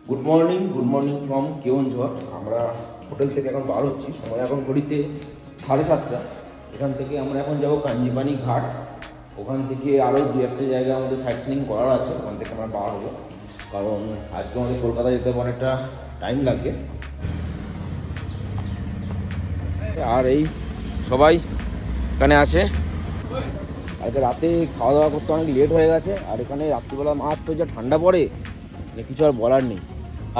Good morning from Keonjhar. আমরা hotel থেকে এখন বার হচ্ছি, সময় এখন ঘড়িতে 7:30। এখান থেকে আমরা এখন যাব কাঞ্জিপানি ঘাট। ওখান থেকে আরও দু একটা জায়গা আমাদের সাইট সিনিং করার আছে, ওখান থেকে আমরা বার হবো, কারণ আজকে আমাদের কলকাতা যেতে অনেকটা টাইম লাগবে। আর এই সবাই এখানে আছে। আজকে রাতে খাওয়া দাওয়া করতে অনেক লেট হয়ে গেছে, আর এখানে রাত্রিবেলা মাত্র যা ঠান্ডা পড়ে কিছু আর বলার নেই।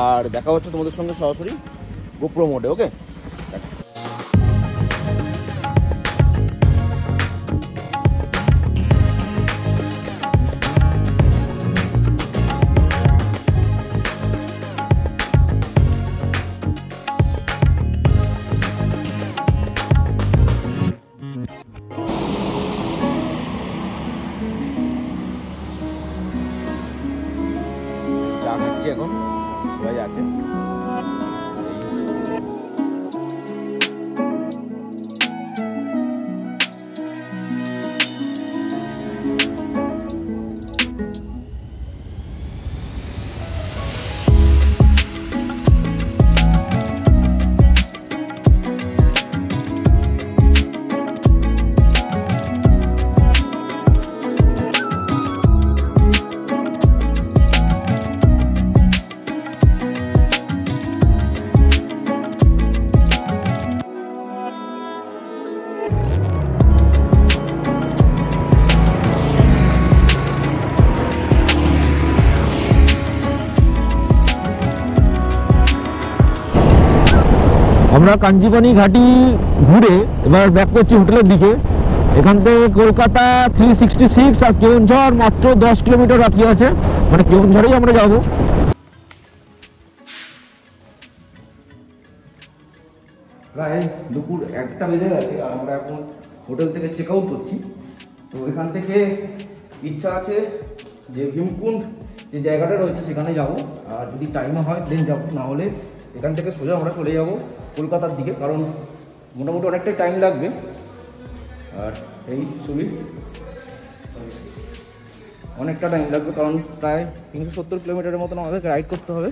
আর দেখা হচ্ছে তোমাদের সঙ্গে সরাসরি গোপ্রো মোডে। ওকে, চা খাচ্ছি এখন, সবাই আছে। আমরা কাঞ্জিপানি ঘাটি ঘুরে এবার ব্যাক করছি হোটেলের দিকে। এখান থেকে কলকাতা 366 আর কেওনঝড় মাত্র 10 কিলোমিটার বাকি আছে, মানে কেওনঝড়েই আমরা যাব। প্রায় দুপুর 1টা বেজে গেছে আর আমরা এখন হোটেল থেকে চেক আউট করছি। তো এখান থেকে ইচ্ছা আছে যে ভীমকুণ্ড যে জায়গাটা রয়েছে সেখানে যাব, আর যদি টাইমে হয় দেন যাব, না হলে এখান থেকে সোজা আমরা চলে যাব কলকাতার দিকে, কারণ মোটামুটি অনেকটাই টাইম লাগবে। আর এই সুবিধ অনেকটা টাইম লাগবে, কারণ প্রায় 370 কিলোমিটারের মতন আমাদেরকে রাইড করতে হবে।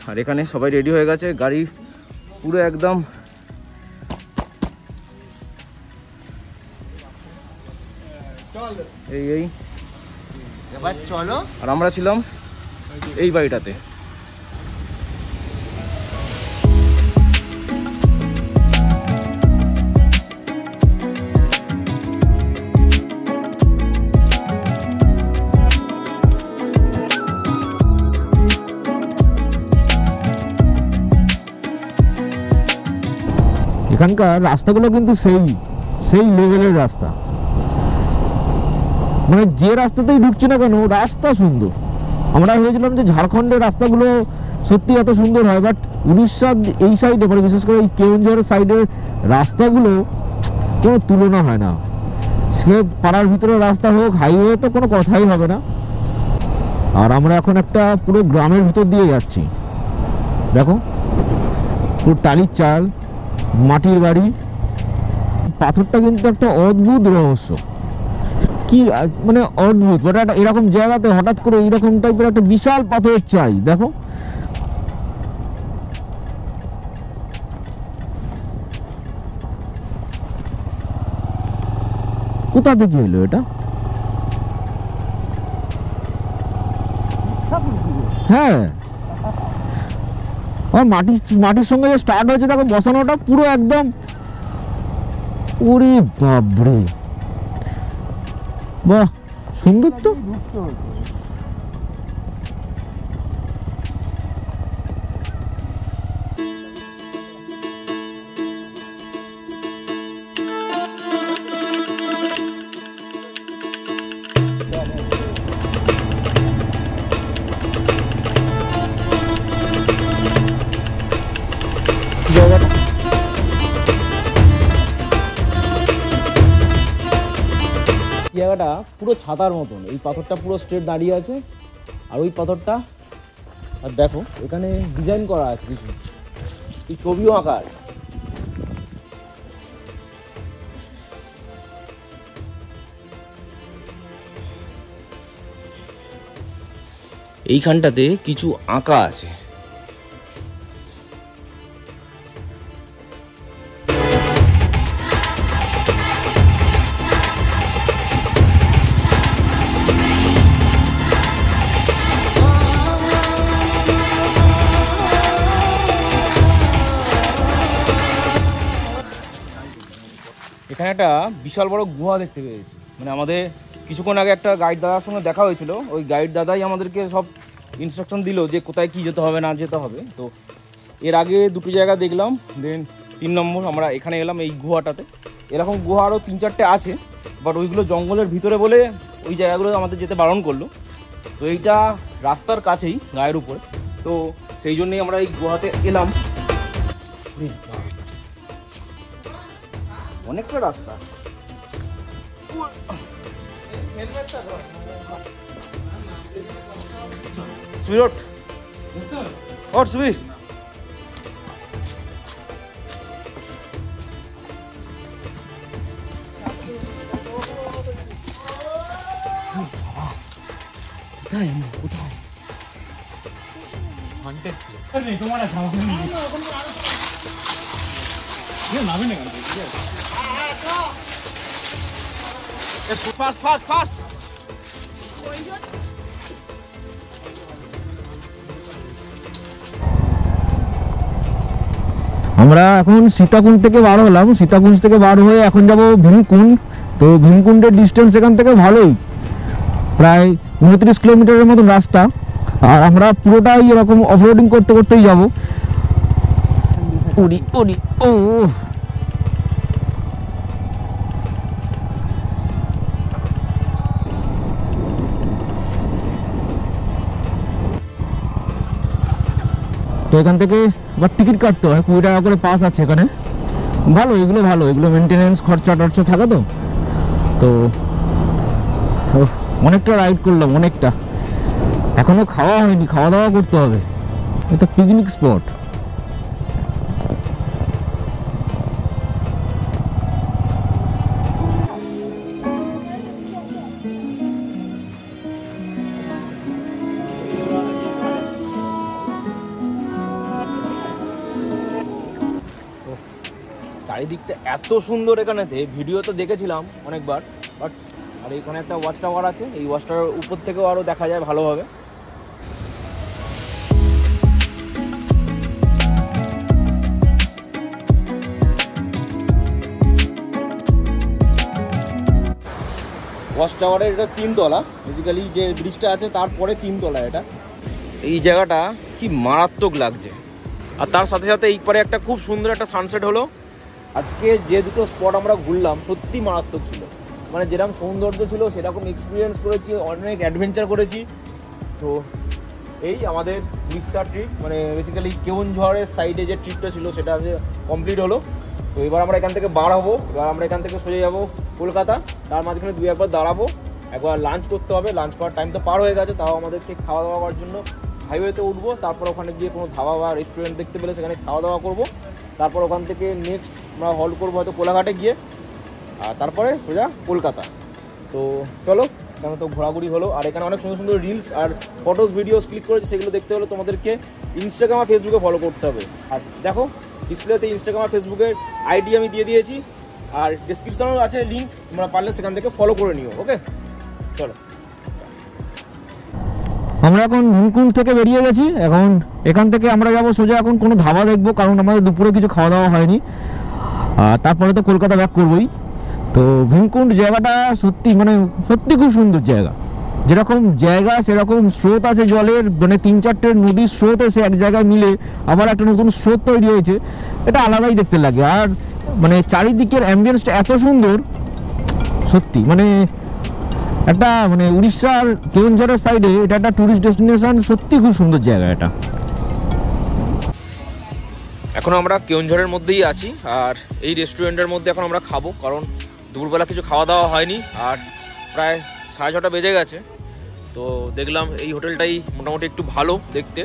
আর এখানে সবাই রেডি হয়ে গেছে, গাড়ি পুরো একদম এই এবার চলো। আর আমরা ছিলাম এই বাড়িটাতে। এখানকার রাস্তাগুলো কিন্তু সেই লেভেলের রাস্তা, মানে যে রাস্তাতেই ঢুকছি না কেন রাস্তা সুন্দর। আমরা ভেবেছিলাম যে ঝাড়খণ্ডের রাস্তাগুলো সত্যি এত সুন্দর হয়, বাট উড়িষ্যার এই সাইডে, মানে বিশেষ করে এই কেওনঝড়ের সাইডের রাস্তাগুলো কোনো তুলনা হয় না। সে পাড়ার ভিতরে রাস্তা হোক, হাইওয়ে তো কোনো কথাই হবে না। আর আমরা এখন একটা পুরো গ্রামের ভিতর দিয়ে যাচ্ছি। দেখো, পুরো টালির চাল, মাটির বাড়ি। পাথরটা কিন্তু একটা অদ্ভুত রহস্য, কি মানে অদ্ভুত। মানে একটা এরকম জায়গাতে হঠাৎ করে এইরকম টাইপের একটা বিশাল পাথরের চাই। দেখো, কোথা থেকে এলো এটা? হ্যাঁ, মাটির সঙ্গে যে স্টার্ট হয়েছে তাকে বসানোটা পুরো একদম, ওরে বাবরে, বাহ সুন্দর তো। জায়গাটা পুরো ছাতার মতন, এই পাথরটা পুরো স্ট্রেট দাঁড়িয়ে আছে, আর ওই পাথরটা, আর দেখো এখানে ডিজাইন করা আছে কিছু, এই ছবিও আঁকা আছে। এইখানটাতে কিছু আঁকা আছে। এখানে একটা বিশাল বড় গুহা দেখতে পেয়েছি। মানে আমাদের কিছুক্ষণ আগে একটা গাইড দাদার সঙ্গে দেখা হয়েছিল, ওই গাইড দাদাই আমাদেরকে সব ইনস্ট্রাকশন দিল যে কোথায় কি যেতে হবে না যেতে হবে। তো এর আগে দুটো জায়গা দেখলাম, দেন 3 নম্বর আমরা এখানে এলাম এই গুহাটাতে। এরকম গুহা আরও 3-4টে আছে, বাট ওইগুলো জঙ্গলের ভিতরে বলে ওই জায়গাগুলো আমাদের যেতে বারণ করলো। তো এইটা রাস্তার কাছেই, গায়ের উপরে, তো সেই জন্যই আমরা এই গুহাতে এলাম। অনেকটা রাস্তা। সুবীর ওঠ, সুবীর। আমরা এখন সীতাকুণ্ড থেকে বার হলাম, সীতাকুণ্ড থেকে বার হয়ে এখন যাব ভীমকুণ্ড। তো ভীমকুণ্ডের ডিস্টেন্স এখান থেকে ভালোই, প্রায় 29 কিলোমিটারের মতন রাস্তা। আর আমরা পুরোটাই এরকম অফরোডিং করতে করতেই যাব। উড়ি উড়ি ও, তো এখান থেকে আবার টিকিট কাটতে হয়, 20 টাকা করে পাস আছে এখানে। ভালো, এগুলো ভালো, এগুলো মেনটেনেন্স খরচা টরচা থাকে। তো অনেকটা রাইড করলাম, অনেকটা। এখনো খাওয়া হয়নি, খাওয়া দাওয়া করতে হবে। এটা পিকনিক স্পট। চারিদিকটা এত সুন্দর, এখানেতে ভিডিও তো দেখেছিলাম অনেকবার, বাট আর এখানে একটা ওয়াচ টাওয়ার আছে, এই ওয়াচ টাওয়ার উপর থেকেও আরও দেখা যায় ভালোভাবে। ওয়াচ টাওয়ারের এটা 3 তলা, বেসিক্যালি যে ব্রিজটা আছে তারপরে 3 তলা এটা। এই জায়গাটা কি মারাত্মক লাগছে। আর তার সাথে সাথে এই পারে একটা খুব সুন্দর একটা সানসেট হলো। আজকে যে দুটো স্পট আমরা ঘুরলাম সত্যি মারাত্মক ছিল। মানে যেরকম সৌন্দর্য ছিল সেরকম এক্সপিরিয়েন্স করেছি, অনেক অ্যাডভেঞ্চার করেছি। তো এই আমাদের উড়িষ্যার ট্রিপ, মানে বেসিক্যালি কেওনঝড়ের সাইডে যে ট্রিপটা ছিল সেটা কমপ্লিট হলো। তো এবার আমরা এখান থেকে বার হবো। এবার আমরা এখান থেকে সোজা যাবো কলকাতা। তার মাঝখানে 2-একবার দাঁড়াবো, একবার লাঞ্চ করতে হবে। লাঞ্চ করার টাইম তো পার হয়ে গেছে, তাও আমাদেরকে খাওয়া দাওয়া করার জন্য হাইওয়েতে উঠবো। তারপর ওখানে গিয়ে কোনো ধাবা বা রেস্টুরেন্ট দেখতে পেলে সেখানে খাওয়া দাওয়া করবো। তারপর ওখান থেকে নেক্সট আমরা হল্ট করবো হয়তো কোলাঘাটে গিয়ে, আর তারপরে সোজা কলকাতা। তো চলো, এখানে তো ঘোরাঘুরি হলো। আর এখানে অনেক সুন্দর সুন্দর রিলস আর ফটোস ভিডিওস ক্লিক করেছি, সেগুলো দেখতে হলে তোমাদেরকে ইনস্টাগ্রাম আর ফেসবুকে ফলো করতে হবে। আর দেখো ডিসপ্লেতে ইনস্টাগ্রাম আর ফেসবুকের আইডি আমি দিয়ে দিয়েছি, আর ডিসক্রিপশনেও আছে লিঙ্ক, তোমরা পারলে সেখান থেকে ফলো করে নিও। ওকে, চলো। আমরা এখন ভীমকুণ্ড থেকে বেরিয়ে গেছি। এখন এখান থেকে আমরা যাবো সোজা এখন কোনো ধাবা দেখবো, কারণ আমাদের দুপুরে কিছু খাওয়া দাওয়া হয়নি। আর তারপরে তো কলকাতা ব্যাক করবোই। তো ভীমকুণ্ড জায়গাটা সত্যি, মানে সত্যি খুব সুন্দর জায়গা। যেরকম জায়গা সেরকম স্রোত আছে জলের, মানে 3-4টে নদীর স্রোত এসে এক জায়গায় মিলে আবার একটা নতুন স্রোত তৈরি হয়েছে। এটা আলাদাই দেখতে লাগে। আর মানে চারিদিকের অ্যাম্বিয়েন্সটা এত সুন্দর সত্যি, মানে একটা মানে উড়িষ্যার কেওনঝড়ের সাইডে এটা একটা টুরিস্ট ডেস্টিনেশন। সত্যি খুব সুন্দর জায়গা এটা। এখন আমরা কেওনঝড়ের মধ্যেই আছি, আর এই রেস্টুরেন্টের মধ্যে এখন আমরা খাবো, কারণ দুপুরবেলা কিছু খাওয়া দাওয়া হয়নি। আর প্রায় 6:30 বেজে গেছে। তো দেখলাম এই হোটেলটাই মোটামুটি একটু ভালো দেখতে,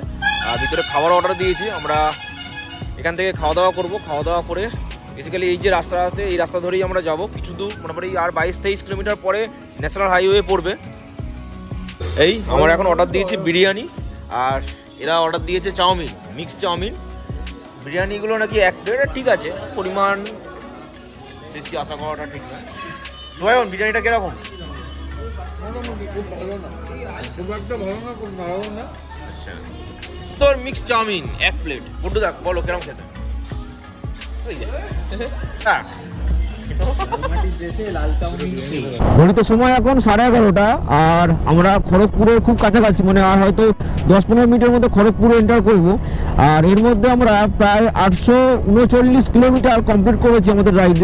আর ভিতরে খাবার অর্ডার দিয়েছি। আমরা এখান থেকে খাওয়া দাওয়া করবো। খাওয়া দাওয়া করে বেসিক্যালি এই যে রাস্তা আছে এই রাস্তা ধরেই আমরা যাব কিছু দূর, মোটামুটি আর 22-23 কিলোমিটার পরে ন্যাশনাল হাইওয়ে পড়বে। এই আমরা এখন অর্ডার দিয়েছি বিরিয়ানি, আর এরা অর্ডার দিয়েছে চাউমিন, মিক্স চাউমিন। বিরিয়ানিগুলো নাকি এক প্লেট, ঠিক আছে, পরিমাণ বেশি আশা করাটা ঠিক না। সোয়ায়ন, বিরিয়ানিটা কিরকম? আচ্ছা, তোর মিক্স চাউমিন এক প্লেট, বড্ডু দেখ বলো কিরকম খেতে। ঘড়িতে সময় এখন 11:30, আর আমরা খড়গপুরের খুব কাছাকাছি, মানে আর হয়তো 10-15 মিনিটের মধ্যে খড়গপুরে এন্টার করব। আর এর মধ্যে আমরা প্রায় 839 কিলোমিটার কমপ্লিট করেছি আমাদের রাইড।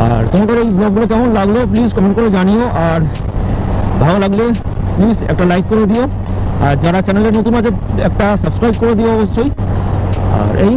আর তোমাদের এই ব্লগগুলো কেমন লাগলো প্লিজ কমেন্ট করে জানিও, আর ভালো লাগলে প্লিজ একটা লাইক করে দিও, আর যারা চ্যানেলে নতুন আছে একটা সাবস্ক্রাইব করে দিও অবশ্যই। আর এই